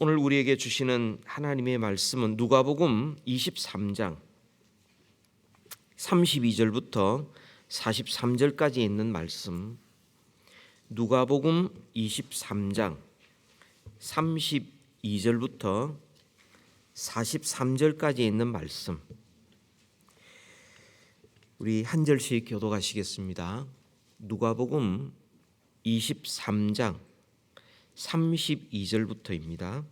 오늘 우리에게 주시는 하나님의 말씀은 누가복음 23장 32절부터 43절까지 있는 말씀. 누가복음 23장 32절부터 43절까지 있는 말씀. 우리 한 절씩 교독하시겠습니다. 누가복음 23장 32절부터입니다.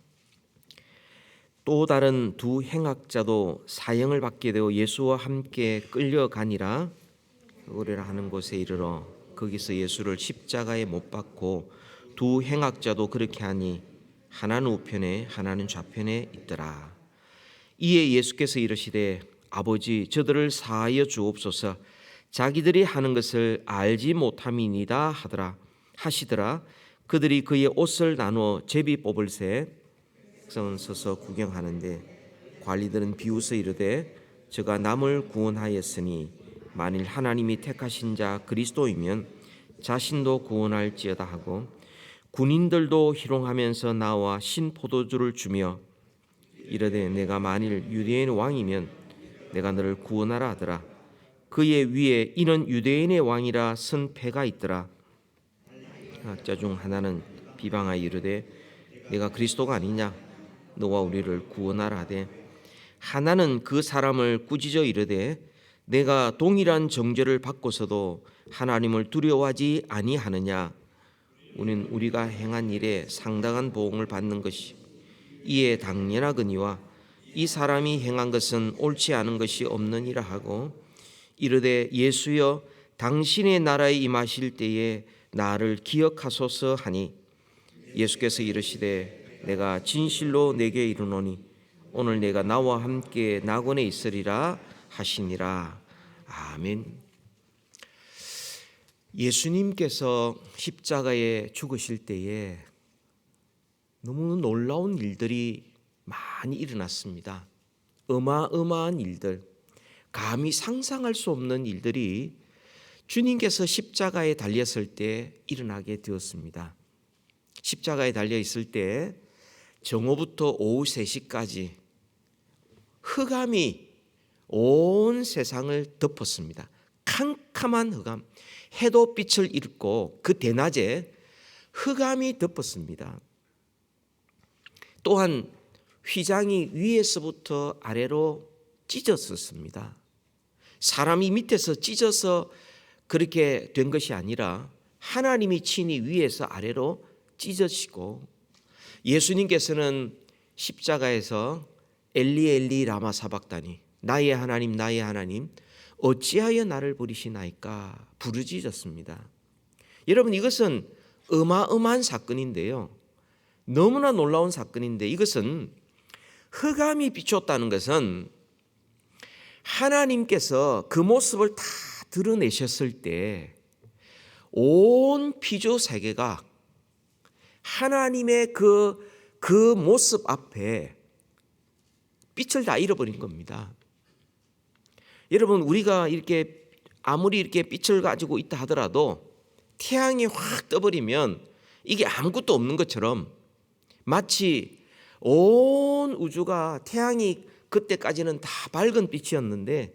또 다른 두 행악자도 사형을 받게 되어 예수와 함께 끌려가니라. 그거래라 하는 곳에 이르러 거기서 예수를 십자가에 못 박고 두 행악자도 그렇게 하니 하나는 우편에 하나는 좌편에 있더라. 이에 예수께서 이르시되 아버지 저들을 사하여 주옵소서, 자기들이 하는 것을 알지 못함이니이다 하시더라. 그들이 그의 옷을 나누어 제비 뽑을새 백성은 서서 구경하는데 관리들은 비웃어 이르되 저가 남을 구원하였으니 만일 하나님이 택하신 자 그리스도이면 자신도 구원할지어다 하고, 군인들도 희롱하면서 나와 신포도주를 주며 이르되 내가 만일 유대인의 왕이면 내가 너를 구원하라 하더라. 그의 위에 이는 유대인의 왕이라 쓴 패가 있더라. 학자 중 하나는 비방하여 이르되 내가 그리스도가 아니냐, 너와 우리를 구원하라 하되, 하나는 그 사람을 꾸짖어 이르되 내가 동일한 정죄를 받고서도 하나님을 두려워하지 아니하느냐. 우리는 우리가 행한 일에 상당한 보응을 받는 것이 이에 당연하거니와 이 사람이 행한 것은 옳지 않은 것이 없느니라 하고, 이르되 예수여 당신의 나라에 임하실 때에 나를 기억하소서 하니, 예수께서 이르시되 내가 진실로 내게 이르노니 오늘 내가 나와 함께 낙원에 있으리라 하시니라. 아멘. 예수님께서 십자가에 죽으실 때에 너무 놀라운 일들이 많이 일어났습니다. 어마어마한 일들, 감히 상상할 수 없는 일들이 주님께서 십자가에 달렸을 때 일어나게 되었습니다. 십자가에 달려 있을 때 정오부터 오후 3시까지 흑암이 온 세상을 덮었습니다. 캄캄한 흑암, 해도 빛을 잃고 그 대낮에 흑암이 덮었습니다. 또한 휘장이 위에서부터 아래로 찢어졌습니다. 사람이 밑에서 찢어서 그렇게 된 것이 아니라 하나님이 친히 위에서 아래로 찢어지고, 예수님께서는 십자가에서 엘리 엘리 라마 사박다니, 나의 하나님 나의 하나님 어찌하여 나를 버리시나이까 부르짖었습니다. 여러분, 이것은 어마어마한 사건인데요, 너무나 놀라운 사건인데, 이것은 흑암이 비췄다는 것은 하나님께서 그 모습을 다 드러내셨을 때 온 피조 세계가 하나님의 그 모습 앞에 빛을 다 잃어버린 겁니다. 여러분, 우리가 이렇게 아무리 이렇게 빛을 가지고 있다 하더라도 태양이 확 떠버리면 이게 아무것도 없는 것처럼, 마치 온 우주가 태양이 그때까지는 다 밝은 빛이었는데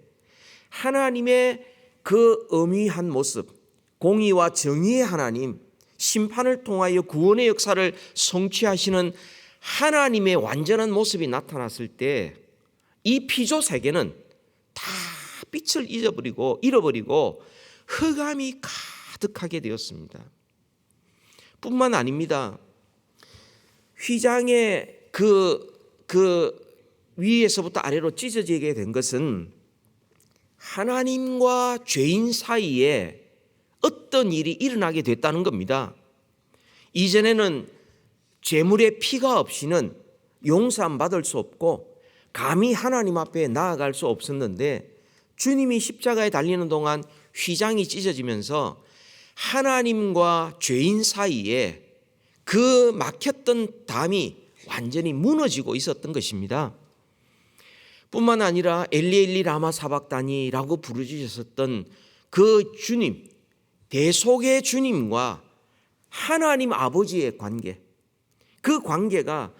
하나님의 그 엄위한 모습, 공의와 정의의 하나님, 심판을 통하여 구원의 역사를 성취하시는 하나님의 완전한 모습이 나타났을 때 이 피조 세계는 다 빛을 잃어버리고 흑암이 가득하게 되었습니다. 뿐만 아닙니다. 휘장의 그 위에서부터 아래로 찢어지게 된 것은 하나님과 죄인 사이에 어떤 일이 일어나게 됐다는 겁니다. 이전에는 제물의 피가 없이는 용서함 받을 수 없고 감히 하나님 앞에 나아갈 수 없었는데, 주님이 십자가에 달리는 동안 휘장이 찢어지면서 하나님과 죄인 사이에 그 막혔던 담이 완전히 무너지고 있었던 것입니다. 뿐만 아니라 엘리 엘리 라마 사박다니라고 부르짖으셨던 그 주님, 대속의 주님과 하나님 아버지의 관계, 그 관계가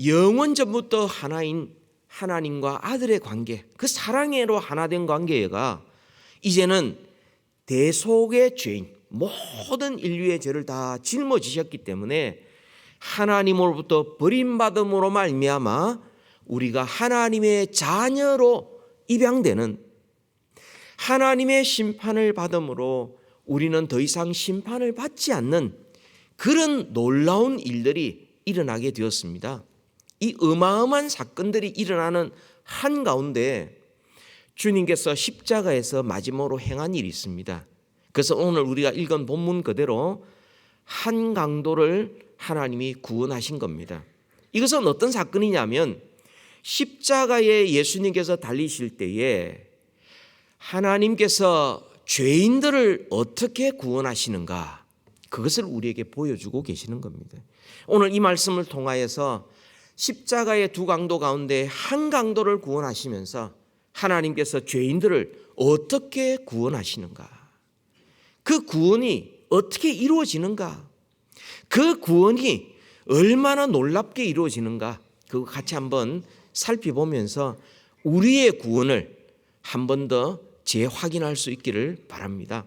영원 전부터 하나인 하나님과 아들의 관계, 그 사랑으로 하나 된 관계가 이제는 대속의 죄인, 모든 인류의 죄를 다 짊어지셨기 때문에 하나님으로부터 버림받음으로 말미암아 우리가 하나님의 자녀로 입양되는, 하나님의 심판을 받음으로 우리는 더 이상 심판을 받지 않는 그런 놀라운 일들이 일어나게 되었습니다. 이 어마어마한 사건들이 일어나는 한가운데 주님께서 십자가에서 마지막으로 행한 일이 있습니다. 그래서 오늘 우리가 읽은 본문 그대로 한 강도를 하나님이 구원하신 겁니다. 이것은 어떤 사건이냐면 십자가에 예수님께서 달리실 때에 하나님께서 죄인들을 어떻게 구원하시는가, 그것을 우리에게 보여주고 계시는 겁니다. 오늘 이 말씀을 통하여서 십자가의 두 강도 가운데 한 강도를 구원하시면서 하나님께서 죄인들을 어떻게 구원하시는가, 그 구원이 어떻게 이루어지는가, 그 구원이 얼마나 놀랍게 이루어지는가, 그거 같이 한번 살펴보면서 우리의 구원을 한 번 더 재확인할 수 있기를 바랍니다.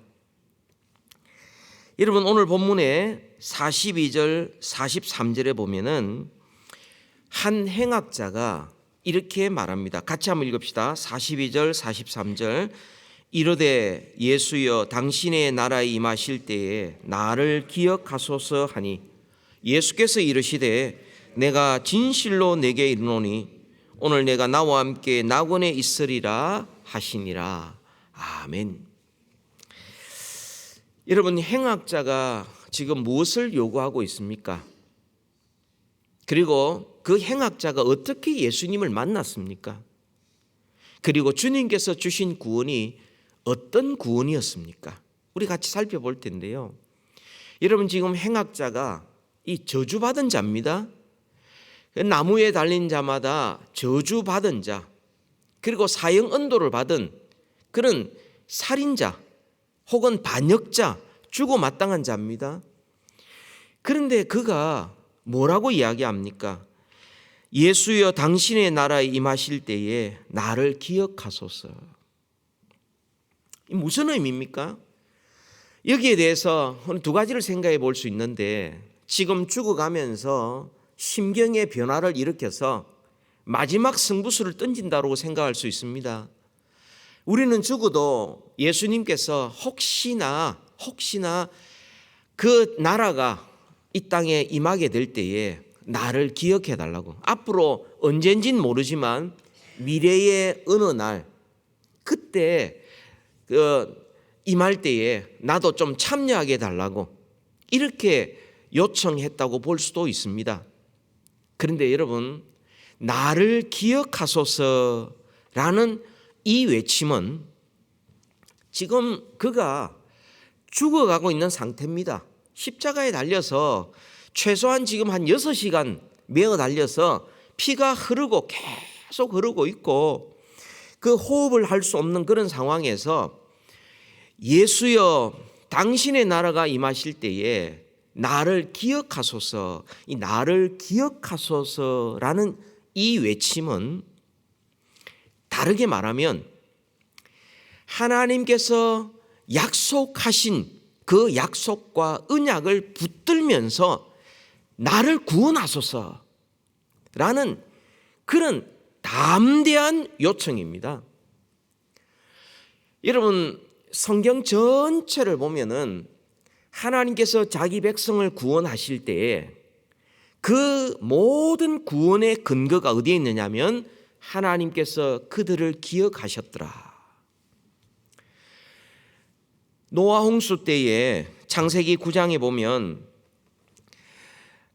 여러분, 오늘 본문에 42절 43절에 보면은 한 행악자가 이렇게 말합니다. 같이 한번 읽읍시다. 42절 43절. 이르되 예수여 당신의 나라에 임하실 때에 나를 기억하소서 하니 예수께서 이르시되 내가 진실로 내게 이르노니 오늘 내가 나와 함께 낙원에 있으리라 하시니라. 아멘. 여러분, 행악자가 지금 무엇을 요구하고 있습니까? 그리고 그 행악자가 어떻게 예수님을 만났습니까? 그리고 주님께서 주신 구원이 어떤 구원이었습니까? 우리 같이 살펴볼 텐데요. 여러분, 지금 행악자가 이 저주받은 자입니다. 나무에 달린 자마다 저주받은 자, 그리고 사형 언도를 받은 그런 살인자 혹은 반역자, 죽어 마땅한 자입니다. 그런데 그가 뭐라고 이야기합니까? 예수여 당신의 나라에 임하실 때에 나를 기억하소서. 무슨 의미입니까? 여기에 대해서 두 가지를 생각해 볼 수 있는데, 지금 죽어가면서 심경의 변화를 일으켜서 마지막 승부수를 던진다고 생각할 수 있습니다. 우리는 죽어도 예수님께서 혹시나 그 나라가 이 땅에 임하게 될 때에 나를 기억해 달라고, 앞으로 언젠진 모르지만 미래의 어느 날 그때 임할 때에 나도 좀 참여하게 달라고 이렇게 요청했다고 볼 수도 있습니다. 그런데 여러분, 나를 기억하소서라는 이 외침은 지금 그가 죽어가고 있는 상태입니다. 십자가에 달려서 최소한 지금 한 6시간 매어 달려서 피가 흐르고 계속 흐르고 있고 그 호흡을 할 수 없는 그런 상황에서 예수여 당신의 나라가 임하실 때에 나를 기억하소서, 이 나를 기억하소서라는 이 외침은 다르게 말하면 하나님께서 약속하신 그 약속과 언약을 붙들면서 나를 구원하소서라는 그런 담대한 요청입니다. 여러분, 성경 전체를 보면은 하나님께서 자기 백성을 구원하실 때에 그 모든 구원의 근거가 어디에 있느냐면 하나님께서 그들을 기억하셨더라. 노아 홍수 때에 창세기 9장에 보면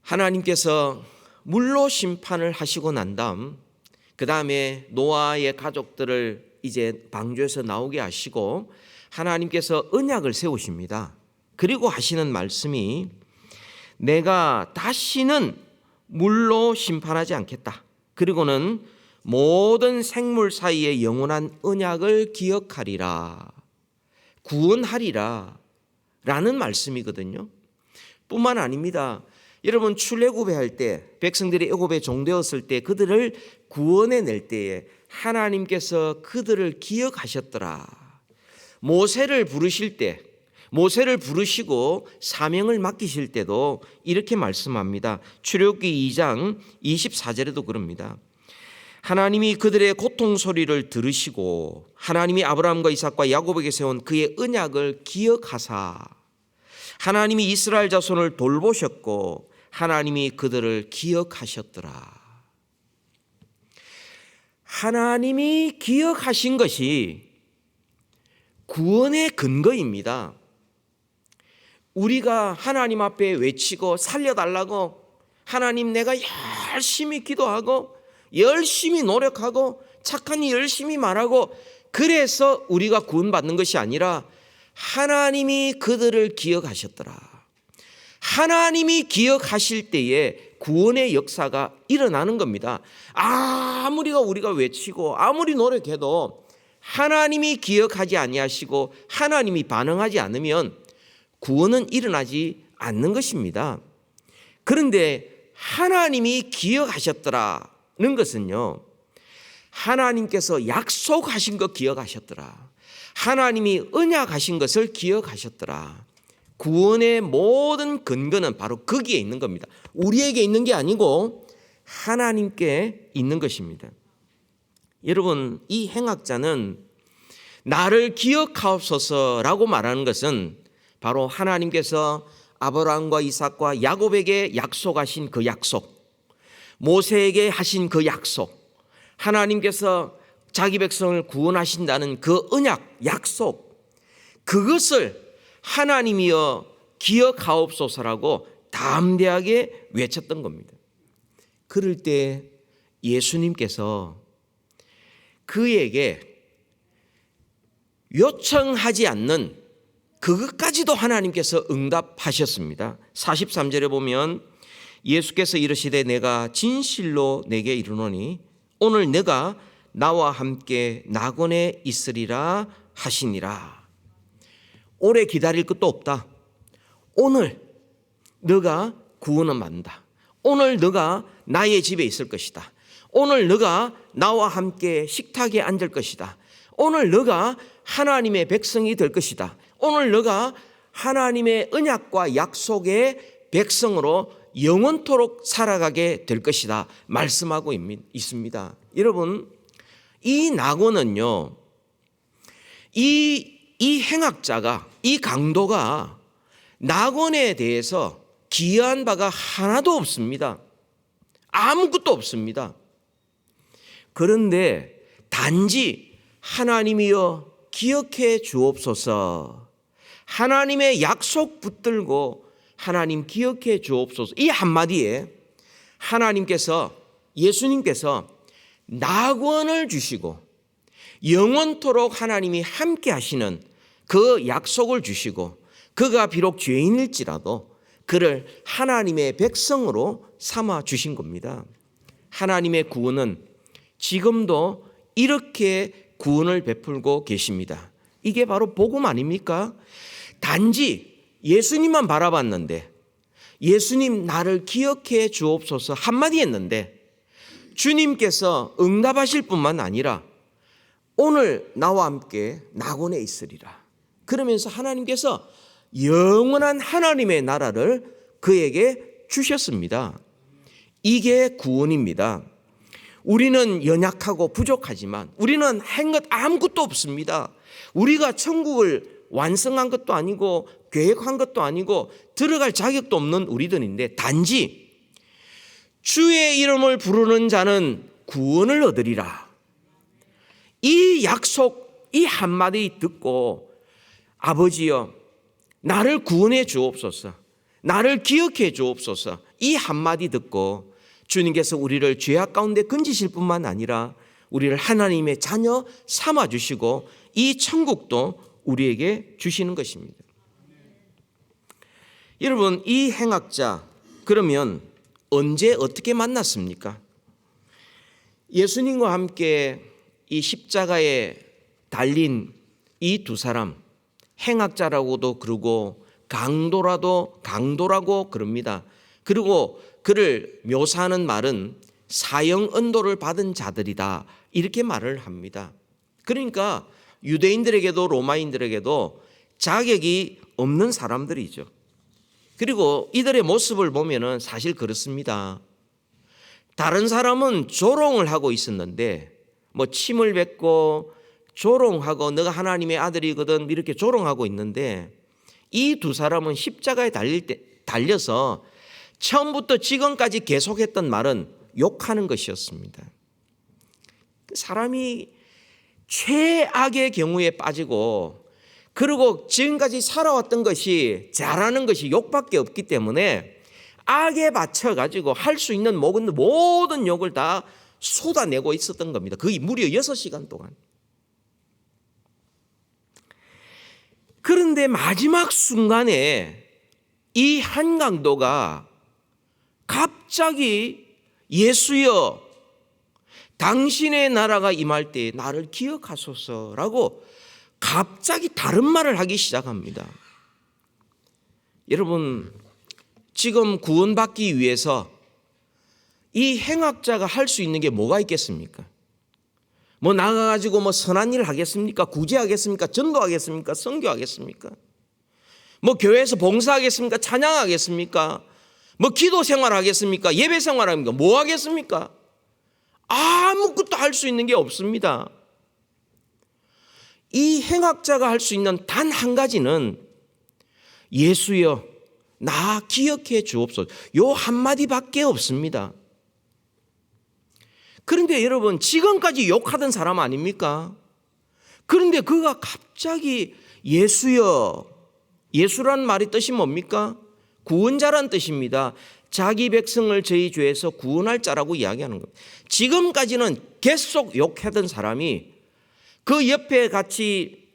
하나님께서 물로 심판을 하시고 난 다음 그 다음에 노아의 가족들을 이제 방주에서 나오게 하시고 하나님께서 언약을 세우십니다. 그리고 하시는 말씀이 내가 다시는 물로 심판하지 않겠다. 그리고는 모든 생물 사이의 영원한 언약을 기억하리라, 구원하리라 라는 말씀이거든요. 뿐만 아닙니다. 여러분, 출애굽할 때 백성들이 애굽에 종되었을 때 그들을 구원해 낼 때에 하나님께서 그들을 기억하셨더라. 모세를 부르시고 사명을 맡기실 때도 이렇게 말씀합니다. 출애굽기 2장 24절에도 그럽니다. 하나님이 그들의 고통 소리를 들으시고 하나님이 아브라함과 이삭과 야곱에게 세운 그의 언약을 기억하사 하나님이 이스라엘 자손을 돌보셨고 하나님이 그들을 기억하셨더라. 하나님이 기억하신 것이 구원의 근거입니다. 우리가 하나님 앞에 외치고 살려달라고, 하나님 내가 열심히 기도하고 열심히 노력하고 착한 일 열심히 말하고 그래서 우리가 구원받는 것이 아니라 하나님이 그들을 기억하셨더라. 하나님이 기억하실 때에 구원의 역사가 일어나는 겁니다. 아무리 우리가 외치고 아무리 노력해도 하나님이 기억하지 아니하시고 하나님이 반응하지 않으면 구원은 일어나지 않는 것입니다. 그런데 하나님이 기억하셨더라는 것은요, 하나님께서 약속하신 것 기억하셨더라. 하나님이 언약하신 것을 기억하셨더라. 구원의 모든 근거는 바로 거기에 있는 겁니다. 우리에게 있는 게 아니고 하나님께 있는 것입니다. 여러분, 이 행악자는 나를 기억하옵소서라고 말하는 것은 바로 하나님께서 아브라함과 이삭과 야곱에게 약속하신 그 약속, 모세에게 하신 그 약속, 하나님께서 자기 백성을 구원하신다는 그 언약, 약속, 그것을 하나님이여 기억하옵소서라고 담대하게 외쳤던 겁니다. 그럴 때 예수님께서 그에게 요청하지 않는 그것까지도 하나님께서 응답하셨습니다. 43절에 보면 예수께서 이르시되 내가 진실로 내게 이르노니 오늘 내가 나와 함께 낙원에 있으리라 하시니라. 오래 기다릴 것도 없다. 오늘 너가 구원을 받는다. 오늘 너가 나의 집에 있을 것이다. 오늘 너가 나와 함께 식탁에 앉을 것이다. 오늘 너가 하나님의 백성이 될 것이다. 오늘 너가 하나님의 언약과 약속의 백성으로 영원토록 살아가게 될 것이다 말씀하고 있습니다. 여러분, 이 낙원은요, 이 행악자가, 이 강도가 낙원에 대해서 기여한 바가 하나도 없습니다. 아무것도 없습니다. 그런데 단지 하나님이여 기억해 주옵소서, 하나님의 약속 붙들고 하나님 기억해 주옵소서, 이 한마디에 하나님께서, 예수님께서 낙원을 주시고 영원토록 하나님이 함께 하시는 그 약속을 주시고, 그가 비록 죄인일지라도 그를 하나님의 백성으로 삼아 주신 겁니다. 하나님의 구원은 지금도 이렇게 구원을 베풀고 계십니다. 이게 바로 복음 아닙니까? 단지 예수님만 바라봤는데, 예수님 나를 기억해 주옵소서 한마디 했는데 주님께서 응답하실 뿐만 아니라 오늘 나와 함께 낙원에 있으리라, 그러면서 하나님께서 영원한 하나님의 나라를 그에게 주셨습니다. 이게 구원입니다. 우리는 연약하고 부족하지만 우리는 한 것 아무것도 없습니다. 우리가 천국을 완성한 것도 아니고 계획한 것도 아니고 들어갈 자격도 없는 우리들인데, 단지 주의 이름을 부르는 자는 구원을 얻으리라, 이 약속, 이 한마디 듣고 아버지여 나를 구원해 주옵소서, 나를 기억해 주옵소서, 이 한마디 듣고 주님께서 우리를 죄악 가운데 건지실 뿐만 아니라 우리를 하나님의 자녀 삼아주시고 이 천국도 우리에게 주시는 것입니다. 여러분, 이 행악자 그러면 언제 어떻게 만났습니까? 예수님과 함께 이 십자가에 달린 이 두 사람, 행악자라고도 그러고 강도라고 그럽니다. 그리고 그를 묘사하는 말은 사형 언도를 받은 자들이다, 이렇게 말을 합니다. 그러니까 유대인들에게도 로마인들에게도 자격이 없는 사람들이죠. 그리고 이들의 모습을 보면은 사실 그렇습니다. 다른 사람은 조롱을 하고 있었는데 뭐 침을 뱉고 조롱하고 너가 하나님의 아들이거든 이렇게 조롱하고 있는데, 이 두 사람은 십자가에 달려서 처음부터 지금까지 계속했던 말은 욕하는 것이었습니다. 사람이 최악의 경우에 빠지고, 그리고 지금까지 살아왔던 것이, 잘하는 것이 욕밖에 없기 때문에 악에 받쳐가지고 할 수 있는 모든 욕을 다 쏟아내고 있었던 겁니다. 거의 무려 6시간 동안. 그런데 마지막 순간에 이 한 강도가 갑자기 예수여 당신의 나라가 임할 때에 나를 기억하소서라고 갑자기 다른 말을 하기 시작합니다. 여러분, 지금 구원받기 위해서 이 행악자가 할 수 있는 게 뭐가 있겠습니까? 뭐 나가가지고 뭐 선한 일을 하겠습니까? 구제하겠습니까? 전도하겠습니까? 선교하겠습니까? 뭐 교회에서 봉사하겠습니까? 찬양하겠습니까? 뭐 기도 생활하겠습니까? 예배 생활합니까? 뭐 하겠습니까? 아무것도 할 수 있는 게 없습니다. 이 행악자가 할 수 있는 단 한 가지는 예수여 나 기억해 주옵소서, 요 한마디밖에 없습니다. 그런데 여러분, 지금까지 욕하던 사람 아닙니까? 그런데 그가 갑자기 예수여, 예수란 말의 뜻이 뭡니까? 구원자란 뜻입니다. 자기 백성을 저희 죄에서 구원할 자라고 이야기하는 겁니다. 지금까지는 계속 욕하던 사람이 그 옆에 같이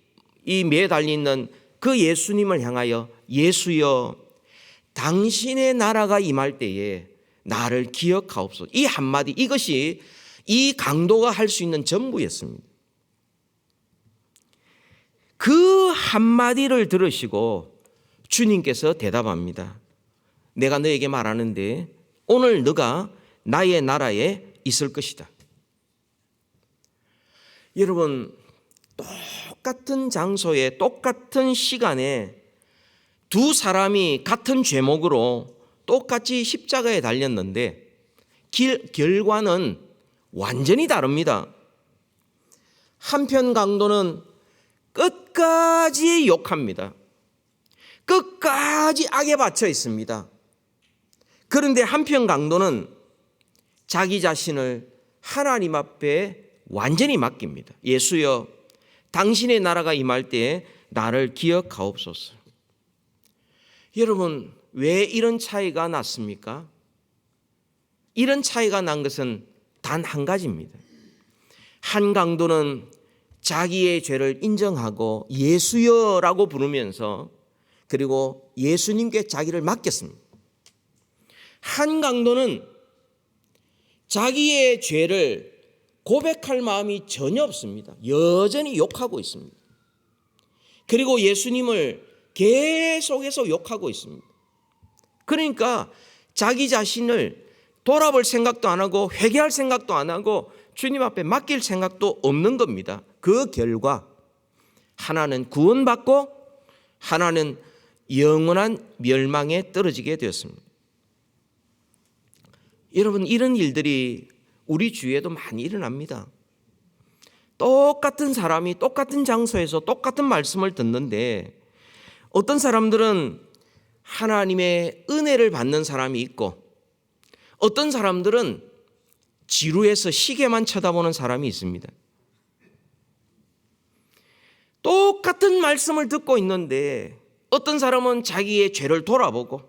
이 매달려 있는 그 예수님을 향하여 예수여 당신의 나라가 임할 때에 나를 기억하옵소서, 이 한마디, 이것이 이 강도가 할 수 있는 전부였습니다. 그 한마디를 들으시고 주님께서 대답합니다. 내가 너에게 말하는데 오늘 너가 나의 나라에 있을 것이다. 여러분, 똑같은 장소에 똑같은 시간에 두 사람이 같은 죄목으로 똑같이 십자가에 달렸는데 결과는 완전히 다릅니다. 한편 강도는 끝까지 욕합니다. 끝까지 악에 받쳐 있습니다. 그런데 한편 강도는 자기 자신을 하나님 앞에 완전히 맡깁니다. 예수여 당신의 나라가 임할 때에 나를 기억하옵소서. 여러분, 왜 이런 차이가 났습니까? 이런 차이가 난 것은 단 한 가지입니다. 한 강도는 자기의 죄를 인정하고 예수여라고 부르면서 그리고 예수님께 자기를 맡겼습니다. 한 강도는 자기의 죄를 고백할 마음이 전혀 없습니다. 여전히 욕하고 있습니다. 그리고 예수님을 계속해서 욕하고 있습니다. 그러니까 자기 자신을 돌아볼 생각도 안 하고 회개할 생각도 안 하고 주님 앞에 맡길 생각도 없는 겁니다. 그 결과 하나는 구원받고 하나는 영원한 멸망에 떨어지게 되었습니다. 여러분, 이런 일들이 우리 주위에도 많이 일어납니다. 똑같은 사람이 똑같은 장소에서 똑같은 말씀을 듣는데 어떤 사람들은 하나님의 은혜를 받는 사람이 있고 어떤 사람들은 지루해서 시계만 쳐다보는 사람이 있습니다. 똑같은 말씀을 듣고 있는데 어떤 사람은 자기의 죄를 돌아보고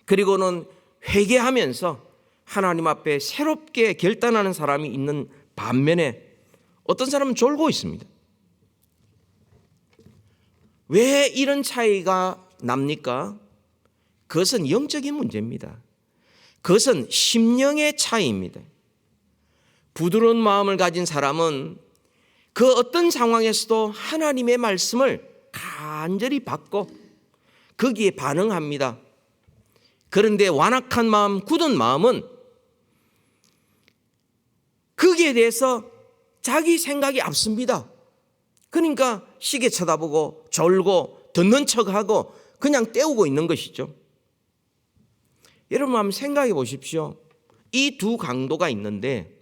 그리고는 회개하면서 하나님 앞에 새롭게 결단하는 사람이 있는 반면에 어떤 사람은 졸고 있습니다. 왜 이런 차이가 납니까? 그것은 영적인 문제입니다. 그것은 심령의 차이입니다. 부드러운 마음을 가진 사람은 그 어떤 상황에서도 하나님의 말씀을 간절히 받고 거기에 반응합니다. 그런데 완악한 마음, 굳은 마음은 거기에 대해서 자기 생각이 앞섭니다. 그러니까 시계 쳐다보고 졸고 듣는 척하고 그냥 때우고 있는 것이죠. 여러분 한번 생각해 보십시오. 이 두 강도가 있는데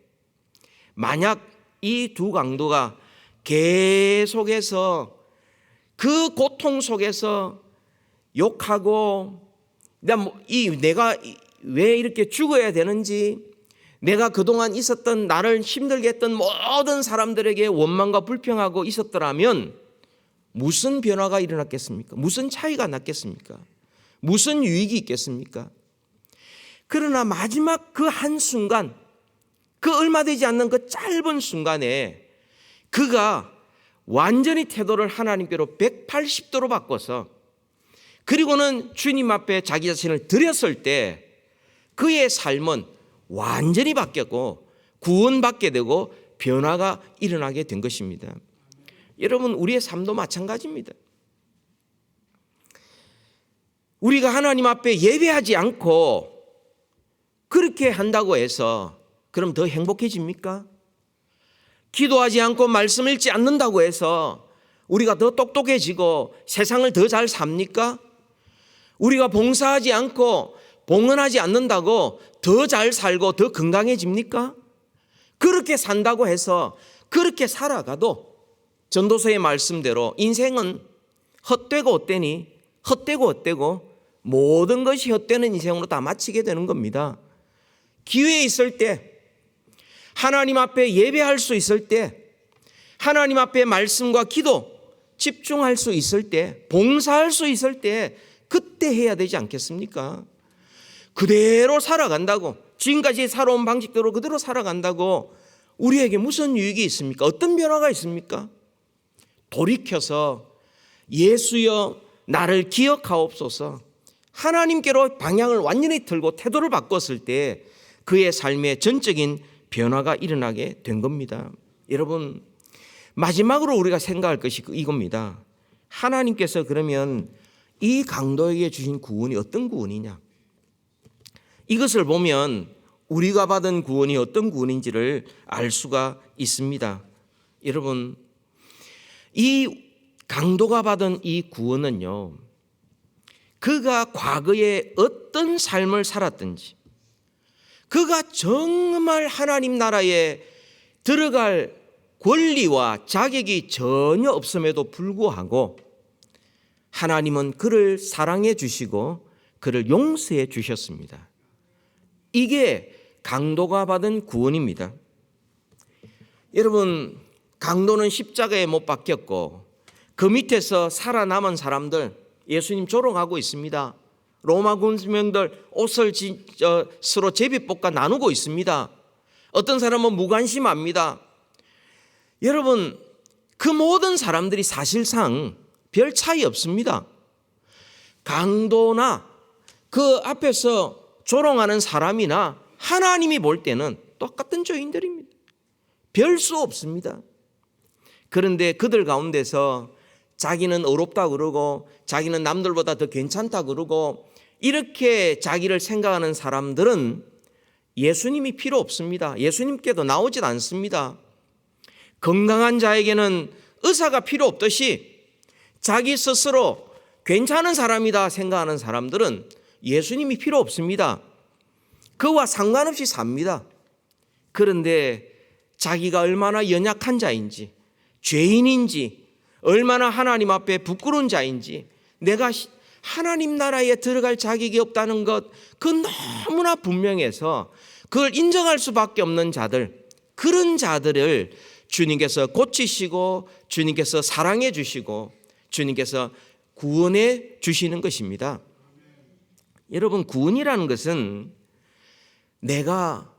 만약 이 두 강도가 계속해서 그 고통 속에서 욕하고 내가 왜 이렇게 죽어야 되는지, 내가 그동안 있었던 나를 힘들게 했던 모든 사람들에게 원망과 불평하고 있었더라면 무슨 변화가 일어났겠습니까? 무슨 차이가 났겠습니까? 무슨 유익이 있겠습니까? 그러나 마지막 그 한순간, 그 얼마 되지 않는 그 짧은 순간에 그가 완전히 태도를 하나님께로 180도로 바꿔서 그리고는 주님 앞에 자기 자신을 드렸을 때 그의 삶은 완전히 바뀌었고 구원받게 되고 변화가 일어나게 된 것입니다. 여러분, 우리의 삶도 마찬가지입니다. 우리가 하나님 앞에 예배하지 않고 그렇게 한다고 해서 그럼 더 행복해집니까? 기도하지 않고 말씀 읽지 않는다고 해서 우리가 더 똑똑해지고 세상을 더 잘 삽니까? 우리가 봉사하지 않고 봉헌하지 않는다고 더 잘 살고 더 건강해집니까? 그렇게 산다고 해서 그렇게 살아가도 전도서의 말씀대로 인생은 헛되고 헛되고 모든 것이 헛되는 인생으로 다 마치게 되는 겁니다. 기회 있을 때, 하나님 앞에 예배할 수 있을 때, 하나님 앞에 말씀과 기도 집중할 수 있을 때, 봉사할 수 있을 때 그때 해야 되지 않겠습니까? 그대로 살아간다고, 지금까지 살아온 방식대로 그대로 살아간다고 우리에게 무슨 유익이 있습니까? 어떤 변화가 있습니까? 돌이켜서 예수여 나를 기억하옵소서, 하나님께로 방향을 완전히 틀고 태도를 바꿨을 때 그의 삶에 전적인 변화가 일어나게 된 겁니다. 여러분, 마지막으로 우리가 생각할 것이 이겁니다. 하나님께서 그러면 이 강도에게 주신 구원이 어떤 구원이냐? 이것을 보면 우리가 받은 구원이 어떤 구원인지를 알 수가 있습니다. 여러분, 이 강도가 받은 이 구원은요, 그가 과거에 어떤 삶을 살았든지, 그가 정말 하나님 나라에 들어갈 권리와 자격이 전혀 없음에도 불구하고 하나님은 그를 사랑해 주시고 그를 용서해 주셨습니다. 이게 강도가 받은 구원입니다. 여러분, 강도는 십자가에 못 박혔고 그 밑에서 살아남은 사람들, 예수님 조롱하고 있습니다. 로마 군병들 옷을 서로 제비뽑아 나누고 있습니다. 어떤 사람은 무관심합니다. 여러분, 그 모든 사람들이 사실상 별 차이 없습니다. 강도나 그 앞에서 조롱하는 사람이나 하나님이 볼 때는 똑같은 죄인들입니다. 별 수 없습니다. 그런데 그들 가운데서 자기는 어렵다 그러고 자기는 남들보다 더 괜찮다 그러고 이렇게 자기를 생각하는 사람들은 예수님이 필요 없습니다. 예수님께도 나오질 않습니다. 건강한 자에게는 의사가 필요 없듯이 자기 스스로 괜찮은 사람이다 생각하는 사람들은 예수님이 필요 없습니다. 그와 상관없이 삽니다. 그런데 자기가 얼마나 연약한 자인지, 죄인인지, 얼마나 하나님 앞에 부끄러운 자인지, 내가 하나님 나라에 들어갈 자격이 없다는 것, 그 너무나 분명해서 그걸 인정할 수밖에 없는 자들, 그런 자들을 주님께서 고치시고 주님께서 사랑해 주시고 주님께서 구원해 주시는 것입니다. 여러분, 구원이라는 것은 내가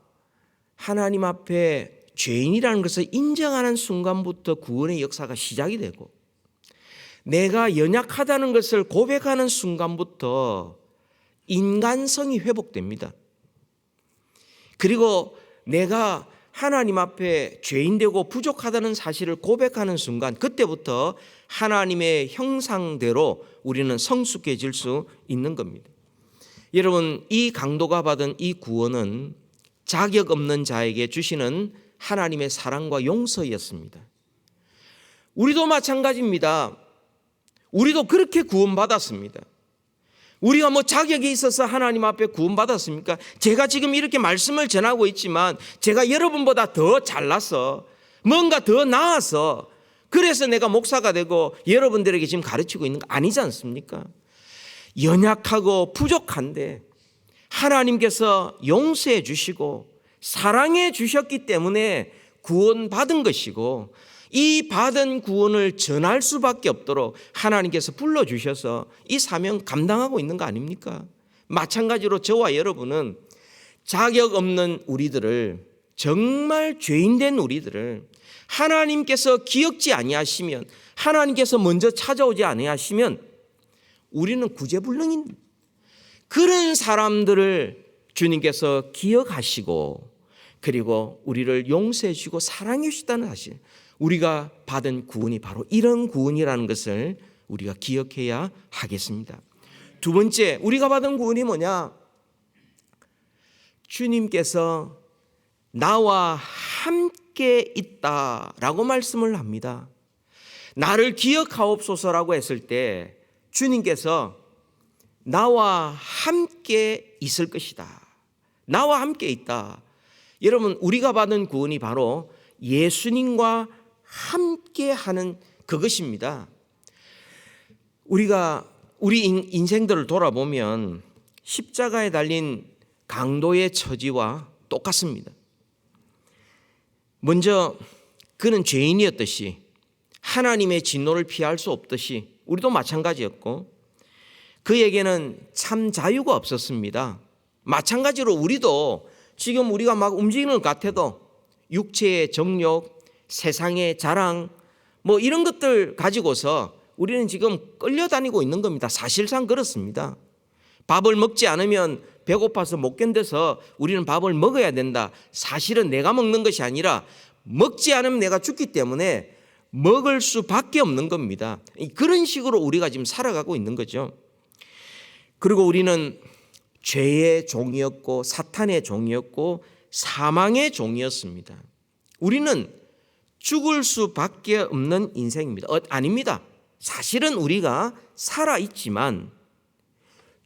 하나님 앞에 죄인이라는 것을 인정하는 순간부터 구원의 역사가 시작이 되고, 내가 연약하다는 것을 고백하는 순간부터 인간성이 회복됩니다. 그리고 내가 하나님 앞에 죄인되고 부족하다는 사실을 고백하는 순간, 그때부터 하나님의 형상대로 우리는 성숙해질 수 있는 겁니다. 여러분, 이 강도가 받은 이 구원은 자격 없는 자에게 주시는 하나님의 사랑과 용서였습니다. 우리도 마찬가지입니다. 우리도 그렇게 구원받았습니다. 우리가 뭐 자격이 있어서 하나님 앞에 구원받았습니까? 제가 지금 이렇게 말씀을 전하고 있지만 제가 여러분보다 더 잘나서 뭔가 더 나아서 그래서 내가 목사가 되고 여러분들에게 지금 가르치고 있는 거 아니지 않습니까? 연약하고 부족한데 하나님께서 용서해 주시고 사랑해 주셨기 때문에 구원받은 것이고, 이 받은 구원을 전할 수밖에 없도록 하나님께서 불러주셔서 이 사명 감당하고 있는 거 아닙니까? 마찬가지로 저와 여러분은 자격 없는 우리들을, 정말 죄인된 우리들을 하나님께서 기억지 아니하시면, 하나님께서 먼저 찾아오지 아니하시면 우리는 구제불능인 그런 사람들을 주님께서 기억하시고 그리고 우리를 용서해 주시고 사랑해 주시다는 사실, 우리가 받은 구원이 바로 이런 구원이라는 것을 우리가 기억해야 하겠습니다. 두 번째, 우리가 받은 구원이 뭐냐? 주님께서 나와 함께 있다라고 말씀을 합니다. 나를 기억하옵소서라고 했을 때 주님께서 나와 함께 있을 것이다. 나와 함께 있다. 여러분, 우리가 받은 구원이 바로 예수님과 함께 하는 그것입니다. 우리가 우리 인생들을 돌아보면 십자가에 달린 강도의 처지와 똑같습니다. 먼저 그는 죄인이었듯이 하나님의 진노를 피할 수 없듯이 우리도 마찬가지였고, 그에게는 참 자유가 없었습니다. 마찬가지로 우리도 지금 우리가 막 움직이는 것 같아도 육체의 정욕, 세상의 자랑 뭐 이런 것들 가지고서 우리는 지금 끌려다니고 있는 겁니다. 사실상 그렇습니다. 밥을 먹지 않으면 배고파서 못 견뎌서 우리는 밥을 먹어야 된다. 사실은 내가 먹는 것이 아니라 먹지 않으면 내가 죽기 때문에 먹을 수밖에 없는 겁니다. 그런 식으로 우리가 지금 살아가고 있는 거죠. 그리고 우리는 죄의 종이었고 사탄의 종이었고 사망의 종이었습니다. 우리는 죽을 수밖에 없는 인생입니다. 아닙니다. 사실은 우리가 살아있지만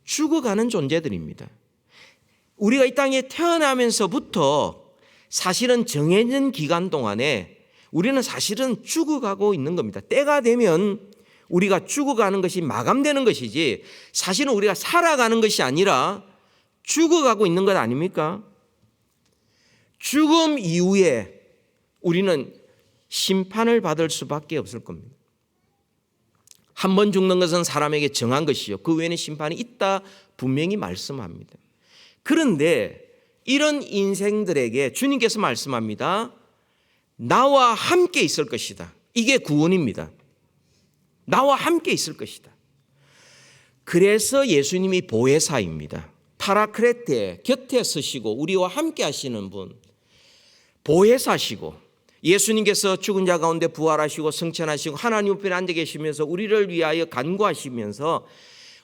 죽어가는 존재들입니다. 우리가 이 땅에 태어나면서부터 사실은 정해진 기간 동안에 우리는 사실은 죽어가고 있는 겁니다. 때가 되면 우리가 죽어가는 것이 마감되는 것이지 사실은 우리가 살아가는 것이 아니라 죽어가고 있는 것 아닙니까? 죽음 이후에 우리는 심판을 받을 수밖에 없을 겁니다. 한 번 죽는 것은 사람에게 정한 것이요, 그 외에는 심판이 있다 분명히 말씀합니다. 그런데 이런 인생들에게 주님께서 말씀합니다. 나와 함께 있을 것이다. 이게 구원입니다. 나와 함께 있을 것이다. 그래서 예수님이 보혜사입니다. 파라크레테, 곁에 서시고 우리와 함께 하시는 분, 보혜사시고, 예수님께서 죽은 자 가운데 부활하시고 승천하시고 하나님 우편에 앉아 계시면서 우리를 위하여 간구하시면서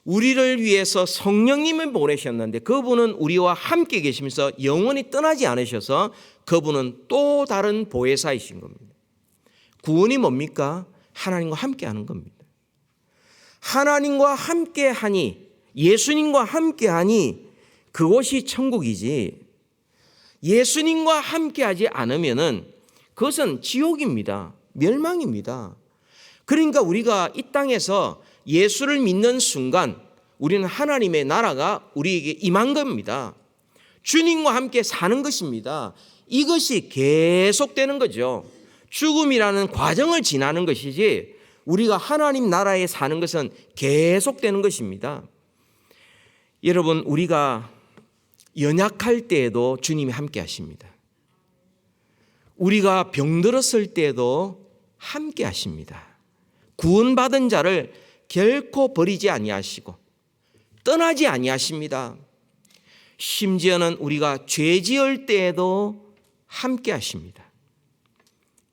우리를 위해서 성령님을 보내셨는데 그분은 우리와 함께 계시면서 영원히 떠나지 않으셔서 그분은 또 다른 보혜사이신 겁니다. 구원이 뭡니까? 하나님과 함께 하는 겁니다. 하나님과 함께 하니, 예수님과 함께 하니 그것이 천국이지, 예수님과 함께 하지 않으면은 그것은 지옥입니다. 멸망입니다. 그러니까 우리가 이 땅에서 예수를 믿는 순간 우리는 하나님의 나라가 우리에게 임한 겁니다. 주님과 함께 사는 것입니다. 이것이 계속되는 거죠. 죽음이라는 과정을 지나는 것이지 우리가 하나님 나라에 사는 것은 계속되는 것입니다. 여러분, 우리가 연약할 때에도 주님이 함께 하십니다. 우리가 병들었을 때에도 함께 하십니다. 구원받은 자를 결코 버리지 아니하시고 떠나지 아니하십니다. 심지어는 우리가 죄 지을 때에도 함께 하십니다.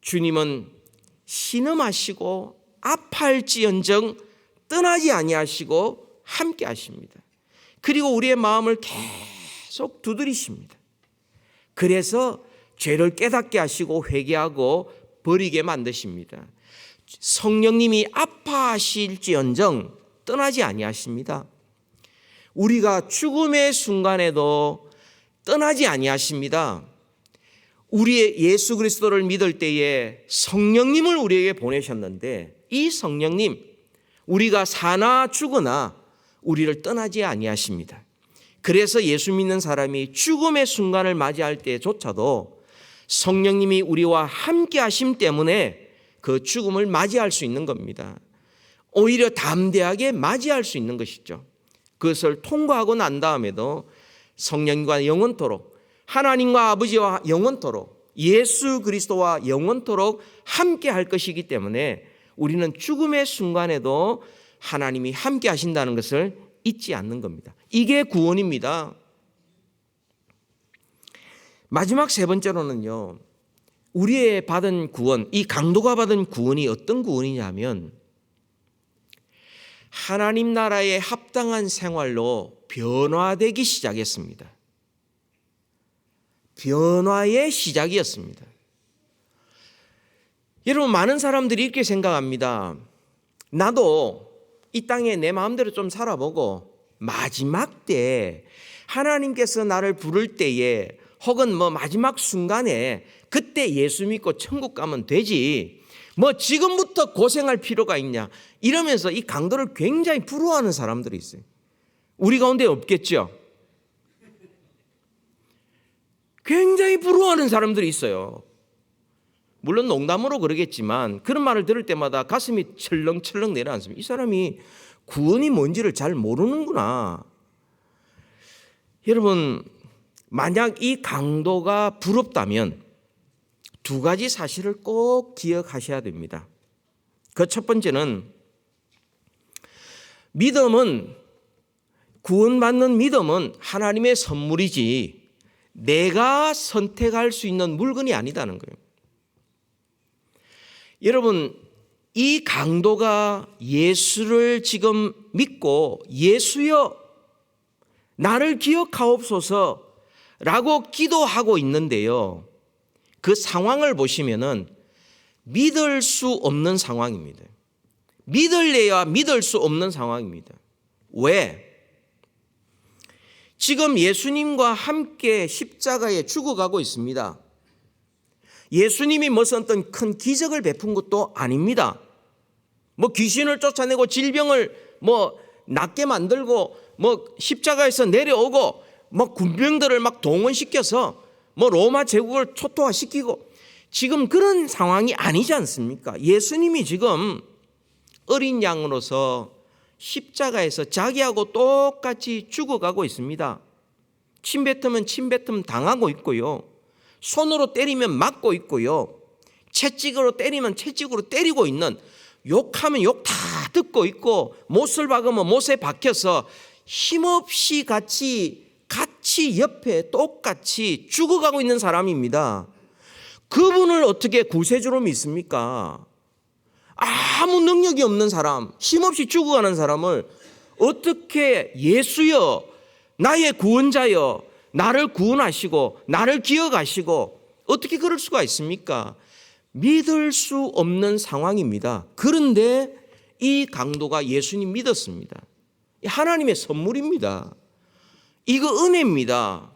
주님은 신음하시고 아파할지언정 떠나지 아니하시고 함께 하십니다. 그리고 우리의 마음을 계속 두드리십니다. 그래서 죄를 깨닫게 하시고 회개하고 버리게 만드십니다. 성령님이 아파하실지언정 떠나지 아니하십니다. 우리가 죽음의 순간에도 떠나지 아니하십니다. 우리의 예수 그리스도를 믿을 때에 성령님을 우리에게 보내셨는데 이 성령님, 우리가 사나 죽으나 우리를 떠나지 아니하십니다. 그래서 예수 믿는 사람이 죽음의 순간을 맞이할 때조차도 성령님이 우리와 함께 하심 때문에 그 죽음을 맞이할 수 있는 겁니다. 오히려 담대하게 맞이할 수 있는 것이죠. 그것을 통과하고 난 다음에도 성령과 영원토록, 하나님과 아버지와 영원토록, 예수 그리스도와 영원토록 함께 할 것이기 때문에 우리는 죽음의 순간에도 하나님이 함께 하신다는 것을 잊지 않는 겁니다. 이게 구원입니다. 마지막 세 번째로는요, 우리의 받은 구원, 이 강도가 받은 구원이 어떤 구원이냐면 하나님 나라에 합당한 생활로 변화되기 시작했습니다. 변화의 시작이었습니다. 여러분, 많은 사람들이 이렇게 생각합니다. 나도 이 땅에 내 마음대로 좀 살아보고 마지막 때 하나님께서 나를 부를 때에 혹은 마지막 순간에 그때 예수 믿고 천국 가면 되지, 지금부터 고생할 필요가 있냐, 이러면서 이 강도를 굉장히 부러워하는 사람들이 있어요. 우리 가운데 없겠죠? 굉장히 부러워하는 사람들이 있어요. 물론 농담으로 그러겠지만 그런 말을 들을 때마다 가슴이 철렁철렁 내려앉습니다. 이 사람이 구원이 뭔지를 잘 모르는구나. 여러분, 만약 이 강도가 부럽다면 두 가지 사실을 꼭 기억하셔야 됩니다. 그 첫 번째는, 믿음은, 구원받는 믿음은 하나님의 선물이지 내가 선택할 수 있는 물건이 아니다는 거예요. 여러분, 이 강도가 예수를 지금 믿고 예수여 나를 기억하옵소서 라고 기도하고 있는데요, 그 상황을 보시면은 믿을 수 없는 상황입니다. 믿을래야 믿을 수 없는 상황입니다. 왜? 지금 예수님과 함께 십자가에 죽어가고 있습니다. 예수님이 무슨 어떤 큰 기적을 베푼 것도 아닙니다. 귀신을 쫓아내고 질병을 낫게 만들고 십자가에서 내려오고 군병들을 동원시켜서 로마 제국을 초토화시키고 지금 그런 상황이 아니지 않습니까? 예수님이 지금 어린 양으로서 십자가에서 자기하고 똑같이 죽어가고 있습니다. 침뱉으면 침뱉음 당하고 있고요, 손으로 때리면 맞고 있고요, 채찍으로 때리면 채찍으로 때리고 있는, 욕하면 욕 다 듣고 있고, 못을 박으면 못에 박혀서 힘없이 같이 옆에 똑같이 죽어가고 있는 사람입니다. 그분을 어떻게 구세주로 믿습니까? 아무 능력이 없는 사람, 힘없이 죽어가는 사람을 어떻게 예수여 나의 구원자여 나를 구원하시고 나를 기억하시고 어떻게 그럴 수가 있습니까? 믿을 수 없는 상황입니다. 그런데 이 강도가 예수님 믿었습니다. 하나님의 선물입니다. 이거 은혜입니다.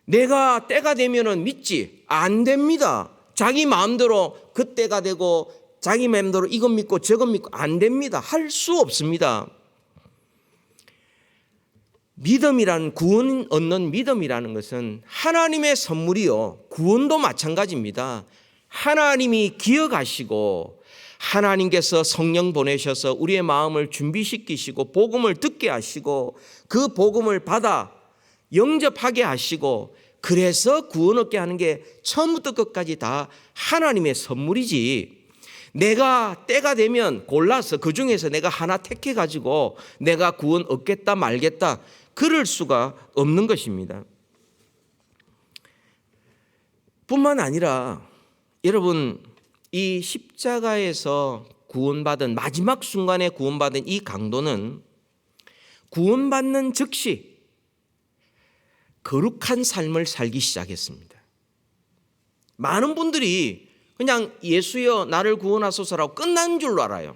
내가 때가 되면은 믿지, 안 됩니다. 자기 마음대로 그때가 되고 자기 마음대로 이것 믿고 저것 믿고 안 됩니다. 할 수 없습니다. 믿음이라는, 구원 얻는 믿음이라는 것은 하나님의 선물이요, 구원도 마찬가지입니다. 하나님이 기억하시고 하나님께서 성령 보내셔서 우리의 마음을 준비시키시고 복음을 듣게 하시고 그 복음을 받아 영접하게 하시고 그래서 구원 얻게 하는 게 처음부터 끝까지 다 하나님의 선물이지, 내가 때가 되면 골라서 그 중에서 내가 하나 택해 가지고 내가 구원 얻겠다 말겠다 그럴 수가 없는 것입니다. 뿐만 아니라 여러분, 이 십자가에서 구원받은, 마지막 순간에 구원받은 이 강도는 구원받는 즉시 거룩한 삶을 살기 시작했습니다. 많은 분들이 그냥 예수여 나를 구원하소서라고 끝난 줄로 알아요.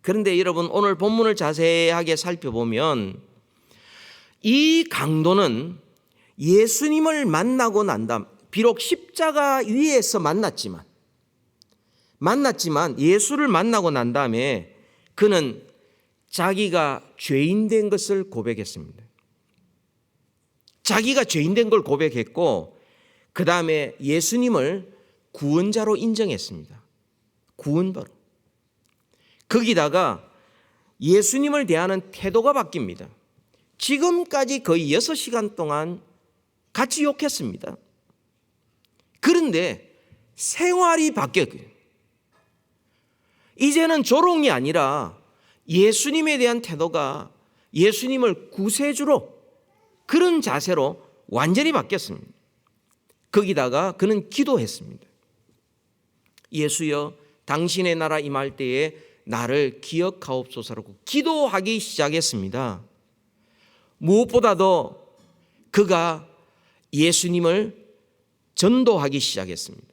그런데 여러분 오늘 본문을 자세하게 살펴보면 이 강도는 예수님을 만나고 난 다음, 비록 십자가 위에서 만났지만 예수를 만나고 난 다음에 그는 자기가 죄인된 것을 고백했습니다. 자기가 죄인된 걸 고백했고 그 다음에 예수님을 구원자로 인정했습니다. 구원자로. 거기다가 예수님을 대하는 태도가 바뀝니다. 지금까지 거의 6시간 동안 같이 욕했습니다. 그런데 생활이 바뀌었고요. 이제는 조롱이 아니라 예수님에 대한 태도가 예수님을 구세주로 그런 자세로 완전히 바뀌었습니다. 거기다가 그는 기도했습니다. 예수여 당신의 나라 임할 때에 나를 기억하옵소서라고 기도하기 시작했습니다. 무엇보다도 그가 예수님을 전도하기 시작했습니다.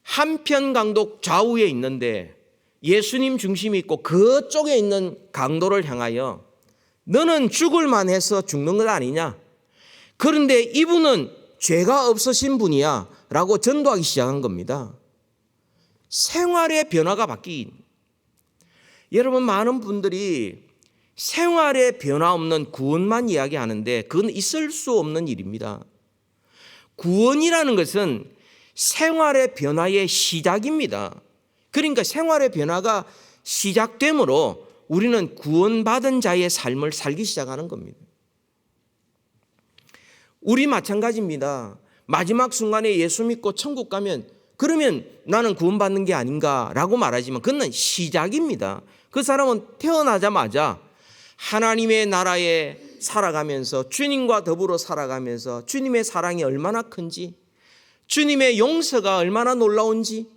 한편 강도 좌우에 있는데 예수님 중심이 있고 그쪽에 있는 강도를 향하여 너는 죽을 만해서 죽는 것 아니냐? 그런데 이분은 죄가 없으신 분이야 라고 전도하기 시작한 겁니다. 생활의 변화가 바뀐. 여러분 많은 분들이 생활의 변화 없는 구원만 이야기하는데 그건 있을 수 없는 일입니다. 구원이라는 것은 생활의 변화의 시작입니다. 그러니까 생활의 변화가 시작되므로 우리는 구원받은 자의 삶을 살기 시작하는 겁니다. 우리 마찬가지입니다. 마지막 순간에 예수 믿고 천국 가면 그러면 나는 구원받는 게 아닌가라고 말하지만 그건 시작입니다. 그 사람은 태어나자마자 하나님의 나라에 살아가면서 주님과 더불어 살아가면서 주님의 사랑이 얼마나 큰지 주님의 용서가 얼마나 놀라운지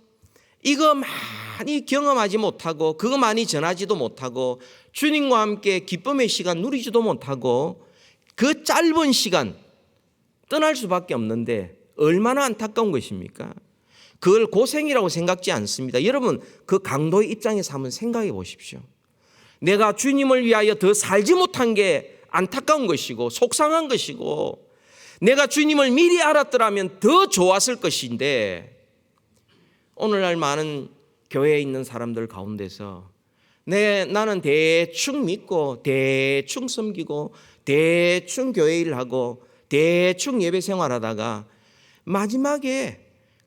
이거 많이 경험하지 못하고 그거 많이 전하지도 못하고 주님과 함께 기쁨의 시간 누리지도 못하고 그 짧은 시간 떠날 수밖에 없는데 얼마나 안타까운 것입니까? 그걸 고생이라고 생각지 않습니다. 여러분 그 강도의 입장에서 한번 생각해 보십시오. 내가 주님을 위하여 더 살지 못한 게 안타까운 것이고 속상한 것이고 내가 주님을 미리 알았더라면 더 좋았을 것인데 오늘날 많은 교회에 있는 사람들 가운데서 나는 대충 믿고 대충 섬기고 대충 교회 일하고 대충 예배 생활하다가 마지막에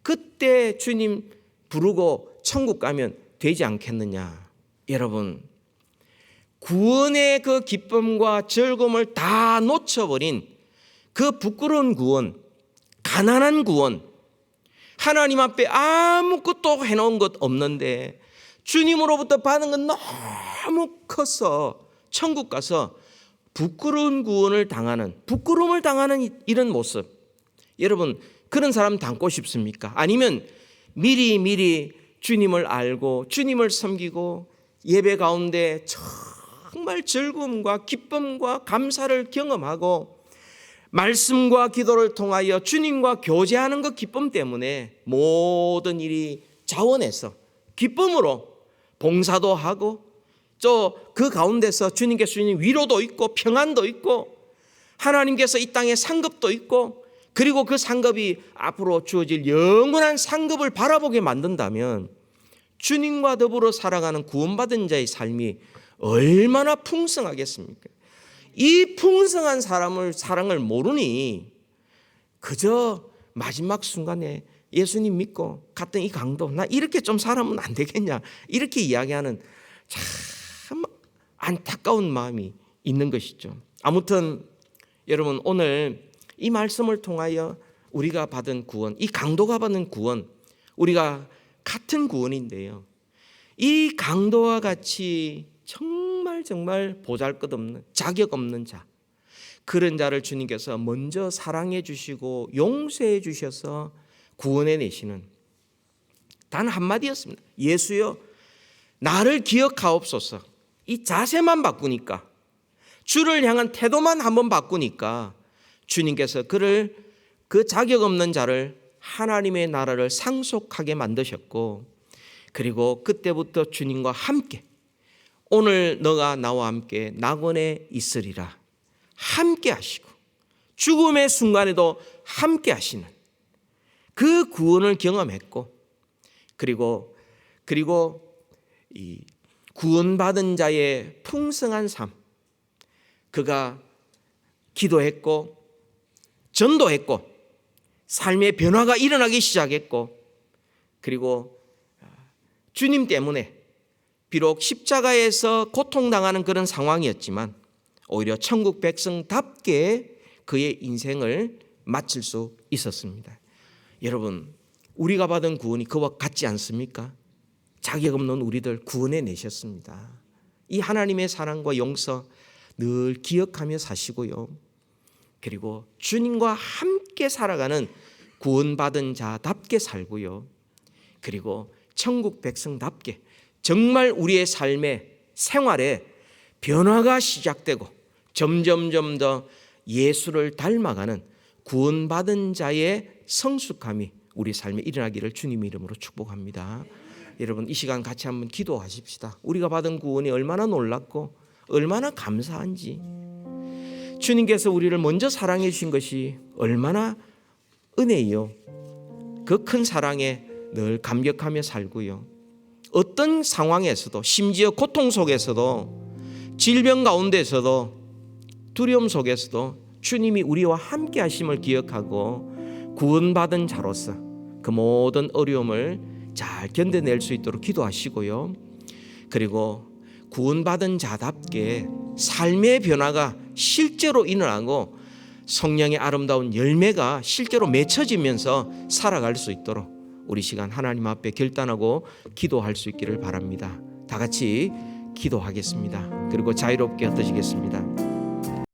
그때 주님 부르고 천국 가면 되지 않겠느냐. 여러분 구원의 그 기쁨과 즐거움을 다 놓쳐버린 그 부끄러운 구원, 가난한 구원, 하나님 앞에 아무것도 해놓은 것 없는데 주님으로부터 받은 건 너무 커서 천국 가서 부끄러운 구원을 당하는, 부끄러움을 당하는 이런 모습. 여러분 그런 사람 닮고 싶습니까? 아니면 미리 주님을 알고 주님을 섬기고 예배 가운데 정말 즐거움과 기쁨과 감사를 경험하고 말씀과 기도를 통하여 주님과 교제하는 그 기쁨 때문에 모든 일이 자원해서 기쁨으로 봉사도 하고 또 그 가운데서 주님께서 주님 위로도 있고 평안도 있고 하나님께서 이 땅에 상급도 있고 그리고 그 상급이 앞으로 주어질 영원한 상급을 바라보게 만든다면 주님과 더불어 살아가는 구원받은 자의 삶이 얼마나 풍성하겠습니까? 이 풍성한 사랑을 모르니 그저 마지막 순간에 예수님 믿고 갔던 이 강도 나 이렇게 좀 살아면 안 되겠냐 이렇게 이야기하는 참 안타까운 마음이 있는 것이죠. 아무튼 여러분 오늘 이 말씀을 통하여 우리가 받은 구원, 이 강도가 받은 구원 우리가 같은 구원인데요. 이 강도와 같이 정말 보잘것없는 자격 없는 자 그런 자를 주님께서 먼저 사랑해 주시고 용서해 주셔서 구원해 내시는 단 한마디였습니다. 예수여 나를 기억하옵소서. 이 자세만 바꾸니까, 주를 향한 태도만 한번 바꾸니까 주님께서 그를, 그 자격 없는 자를 하나님의 나라를 상속하게 만드셨고, 그리고 그때부터 주님과 함께 오늘 너가 나와 함께 낙원에 있으리라 함께 하시고 죽음의 순간에도 함께 하시는 그 구원을 경험했고, 그리고 이 구원받은 자의 풍성한 삶, 그가 기도했고 전도했고 삶의 변화가 일어나기 시작했고, 그리고 주님 때문에 비록 십자가에서 고통당하는 그런 상황이었지만 오히려 천국 백성답게 그의 인생을 마칠 수 있었습니다. 여러분, 우리가 받은 구원이 그와 같지 않습니까? 자격 없는 우리들 구원해 내셨습니다. 이 하나님의 사랑과 용서 늘 기억하며 사시고요. 그리고 주님과 함께 살아가는 구원받은 자답게 살고요. 그리고 천국 백성답게 정말 우리의 삶의 생활에 변화가 시작되고 점점점 더 예수를 닮아가는 구원받은 자의 성숙함이 우리 삶에 일어나기를 주님 이름으로 축복합니다. 여러분, 이 시간 같이 한번 기도하십시다. 우리가 받은 구원이 얼마나 놀랍고 얼마나 감사한지, 주님께서 우리를 먼저 사랑해 주신 것이 얼마나 은혜요. 그 큰 사랑에 늘 감격하며 살고요. 어떤 상황에서도, 심지어 고통 속에서도, 질병 가운데서도, 두려움 속에서도 주님이 우리와 함께 하심을 기억하고 구원받은 자로서 그 모든 어려움을 잘 견뎌낼 수 있도록 기도하시고요. 그리고 구원받은 자답게 삶의 변화가 실제로 일어나고 성령의 아름다운 열매가 실제로 맺혀지면서 살아갈 수 있도록 우리 시간 하나님 앞에 결단하고 기도할 수 있기를 바랍니다. 다 같이 기도하겠습니다. 그리고 자유롭게 흩어지겠습니다.